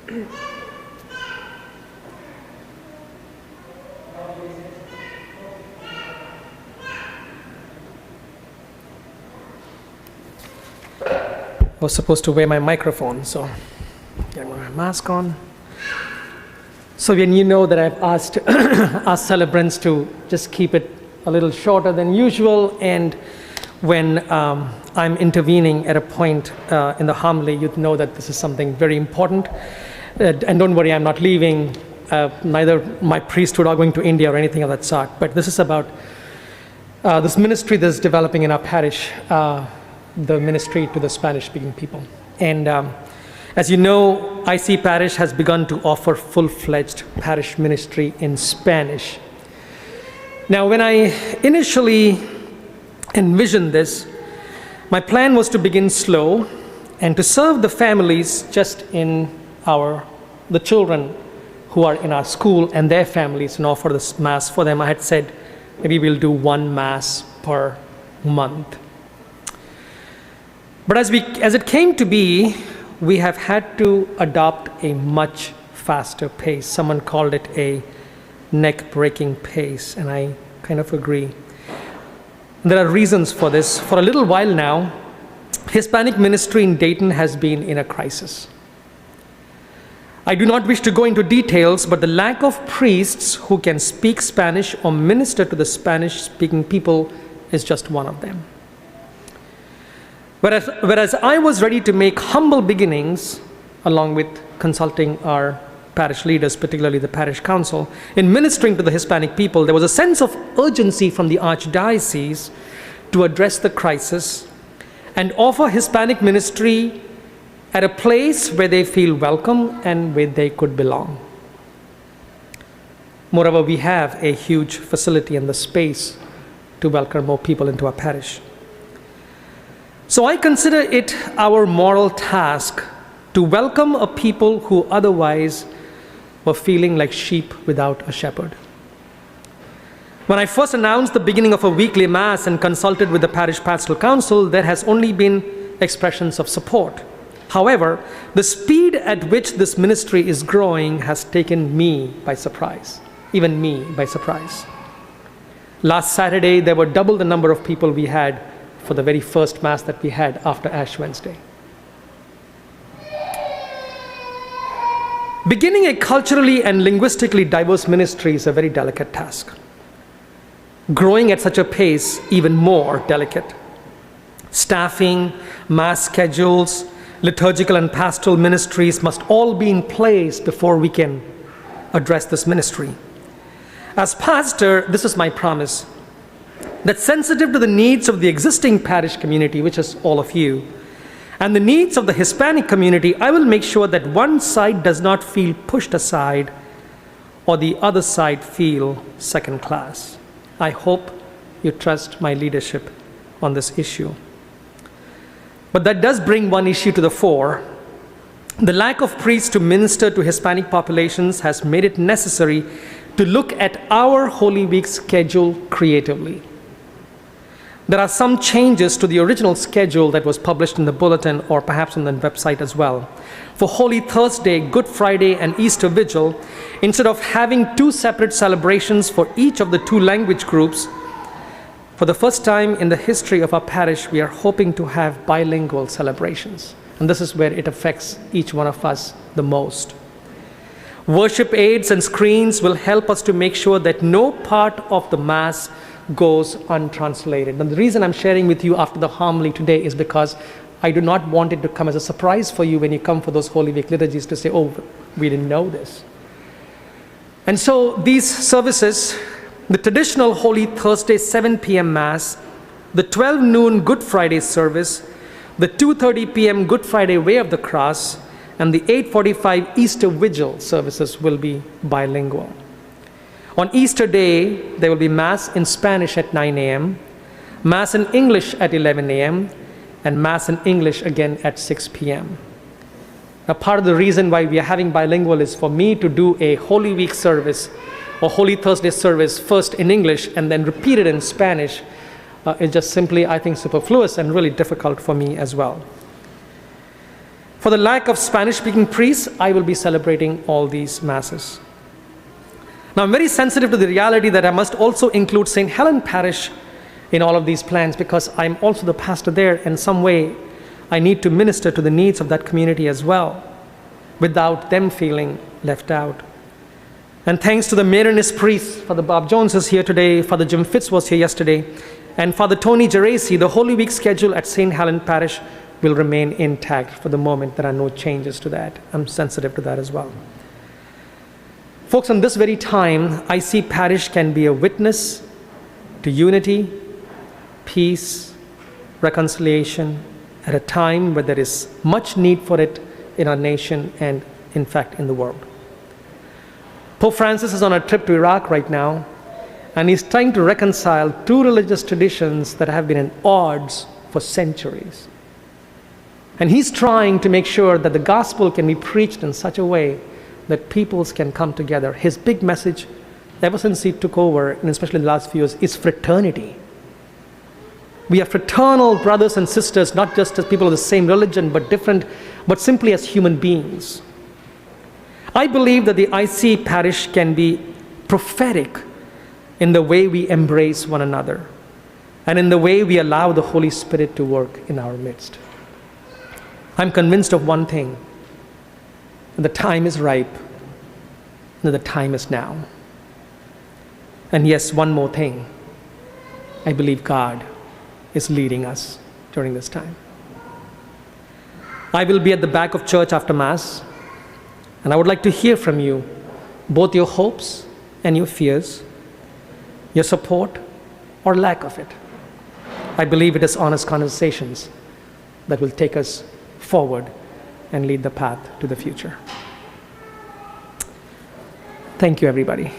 I was supposed to wear my microphone, so getting my mask on. So when you know that I've asked our celebrants to just keep it a little shorter than usual, and when I'm intervening at a point in the homily, you'd know that this is something very important. And don't worry, I'm not leaving neither my priesthood or going to India or anything of that sort, but this is about this ministry that's developing in our parish, the ministry to the Spanish-speaking people. And as you know, IC Parish has begun to offer full-fledged parish ministry in Spanish. Now, when I initially envisioned this, my plan was to begin slow and to serve the families just in the children who are in our school and their families, and offer this Mass for them. I had said maybe we'll do one Mass per month. But as it came to be, we have had to adopt a much faster pace. Someone called it a neck-breaking pace, and I kind of agree. There are reasons for this. For a little while now, Hispanic ministry in Dayton has been in a crisis. I do not wish to go into details, but the lack of priests who can speak Spanish or minister to the Spanish-speaking people is just one of them. Whereas I was ready to make humble beginnings, along with consulting our parish leaders, particularly the parish council, in ministering to the Hispanic people, there was a sense of urgency from the Archdiocese to address the crisis and offer Hispanic ministry at a place where they feel welcome and where they could belong. Moreover, we have a huge facility and the space to welcome more people into our parish. So I consider it our moral task to welcome a people who otherwise were feeling like sheep without a shepherd. When I first announced the beginning of a weekly Mass and consulted with the Parish Pastoral Council, there has only been expressions of support. However, the speed at which this ministry is growing has taken me by surprise, even me by surprise. Last Saturday, there were double the number of people we had for the very first Mass that we had after Ash Wednesday. Beginning a culturally and linguistically diverse ministry is a very delicate task. Growing at such a pace, even more delicate. Staffing, Mass schedules, liturgical and pastoral ministries must all be in place before we can address this ministry. As pastor, this is my promise, that sensitive to the needs of the existing parish community, which is all of you, and the needs of the Hispanic community, I will make sure that one side does not feel pushed aside or the other side feel second class. I hope you trust my leadership on this issue. But that does bring one issue to the fore. The lack of priests to minister to Hispanic populations has made it necessary to look at our Holy Week schedule creatively. There are some changes to the original schedule that was published in the bulletin or perhaps on the website as well. For Holy Thursday, Good Friday, and Easter Vigil, instead of having two separate celebrations for each of the two language groups, for the first time in the history of our parish, we are hoping to have bilingual celebrations. And this is where it affects each one of us the most. Worship aids and screens will help us to make sure that no part of the Mass goes untranslated. And the reason I'm sharing with you after the homily today is because I do not want it to come as a surprise for you when you come for those Holy Week liturgies to say, oh, we didn't know this. And so these services, the traditional Holy Thursday 7 p.m. Mass, the 12 noon Good Friday service, the 2:30 p.m. Good Friday Way of the Cross, and the 8:45 Easter Vigil services will be bilingual. On Easter Day, there will be Mass in Spanish at 9 a.m., Mass in English at 11 a.m., and Mass in English again at 6 p.m. Now, part of the reason why we are having bilingual is for me to do a Holy Week service or Holy Thursday service first in English and then repeat it in Spanish. It's just simply, I think, superfluous and really difficult for me as well. For the lack of Spanish-speaking priests, I will be celebrating all these masses. Now, I'm very sensitive to the reality that I must also include St. Helen Parish in all of these plans, because I'm also the pastor there. In some way, I need to minister to the needs of that community as well, without them feeling left out. And thanks to the Marianist priests, Father Bob Jones is here today, Father Jim Fitz was here yesterday, and Father Tony Geraci, the Holy Week schedule at St. Helen Parish will remain intact for the moment. There are no changes to that. I'm sensitive to that as well. Folks, in this very time, I see parish can be a witness to unity, peace, reconciliation, at a time where there is much need for it in our nation and, in fact, in the world. Pope Francis is on a trip to Iraq right now, and he's trying to reconcile two religious traditions that have been at odds for centuries. And he's trying to make sure that the gospel can be preached in such a way that peoples can come together. His big message, ever since he took over, and especially in the last few years, is fraternity. We are fraternal brothers and sisters, not just as people of the same religion, but different, but simply as human beings. I believe that the IC parish can be prophetic in the way we embrace one another and in the way we allow the Holy Spirit to work in our midst. I'm convinced of one thing: the time is ripe, and the time is now. And yes, one more thing. I believe God is leading us during this time. I will be at the back of church after Mass, and I would like to hear from you both your hopes and your fears, your support or lack of it. I believe it is honest conversations that will take us forward and lead the path to the future. Thank you, everybody.